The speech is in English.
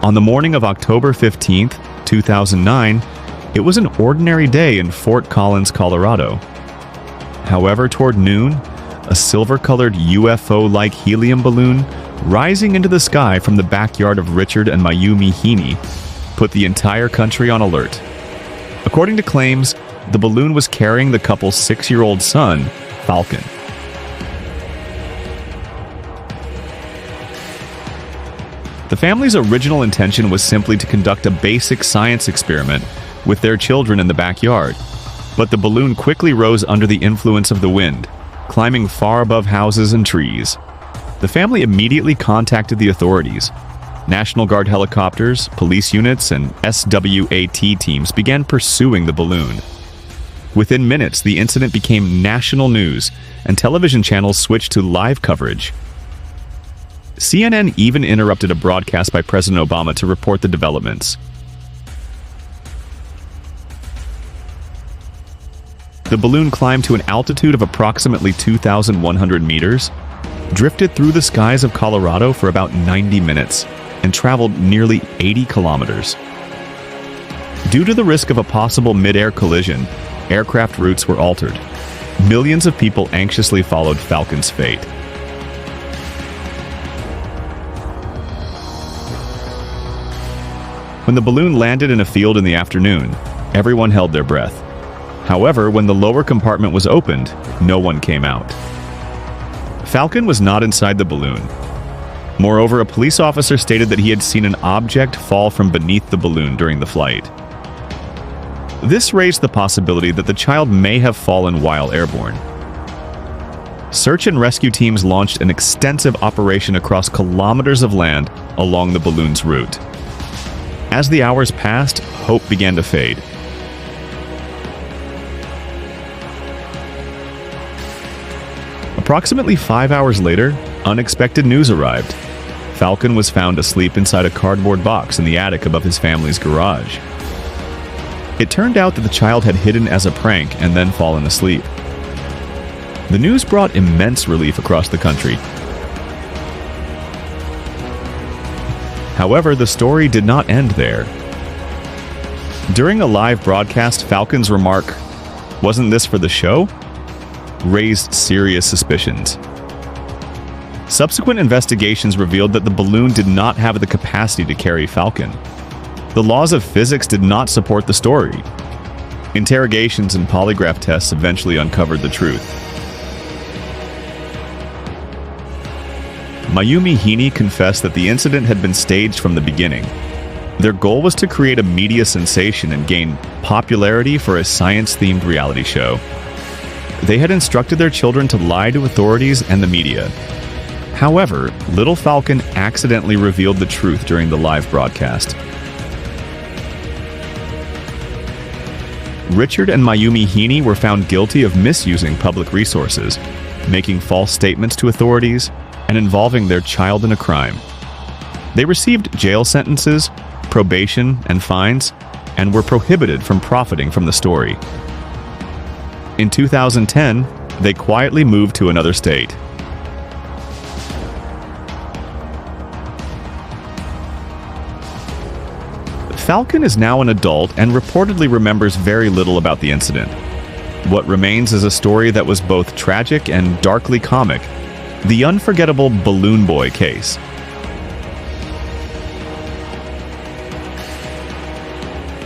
On the morning of October 15th, 2009, it was an ordinary day in Fort Collins, Colorado. However, toward noon, a silver-colored UFO-like helium balloon rising into the sky from the backyard of Richard and Mayumi Heaney put the entire country on alert. According to claims, the balloon was carrying the couple's 6-year-old son, Falcon. The family's original intention was simply to conduct a basic science experiment with their children in the backyard, but the balloon quickly rose under the influence of the wind, climbing far above houses and trees. The family immediately contacted the authorities. National Guard helicopters, police units, and SWAT teams began pursuing the balloon. Within minutes, the incident became national news, and television channels switched to live coverage. CNN even interrupted a broadcast by President Obama to report the developments. The balloon climbed to an altitude of approximately 2,100 meters, drifted through the skies of Colorado for about 90 minutes, and traveled nearly 80 kilometers. Due to the risk of a possible mid-air collision, aircraft routes were altered. Millions of people anxiously followed Falcon's fate. When the balloon landed in a field in the afternoon, everyone held their breath. However, when the lower compartment was opened, no one came out. Falcon was not inside the balloon. Moreover, a police officer stated that he had seen an object fall from beneath the balloon during the flight. This raised the possibility that the child may have fallen while airborne. Search and rescue teams launched an extensive operation across kilometers of land along the balloon's route. As the hours passed, hope began to fade. Approximately 5 hours later, unexpected news arrived. Falcon was found asleep inside a cardboard box in the attic above his family's garage. It turned out that the child had hidden as a prank and then fallen asleep. The news brought immense relief across the country. However, the story did not end there. During a live broadcast, Falcon's remark, "Wasn't this for the show?" raised serious suspicions. Subsequent investigations revealed that the balloon did not have the capacity to carry Falcon. The laws of physics did not support the story. Interrogations and polygraph tests eventually uncovered the truth. Mayumi Heaney confessed that the incident had been staged from the beginning. Their goal was to create a media sensation and gain popularity for a science-themed reality show. They had instructed their children to lie to authorities and the media. However, little Falcon accidentally revealed the truth during the live broadcast. Richard and Mayumi Heaney were found guilty of misusing public resources, making false statements to authorities, and involving their child in a crime. They received jail sentences, probation, and fines, and were prohibited from profiting from the story. In 2010, they quietly moved to another state. Falcon is now an adult and reportedly remembers very little about the incident. What remains is a story that was both tragic and darkly comic: the unforgettable Balloon Boy case.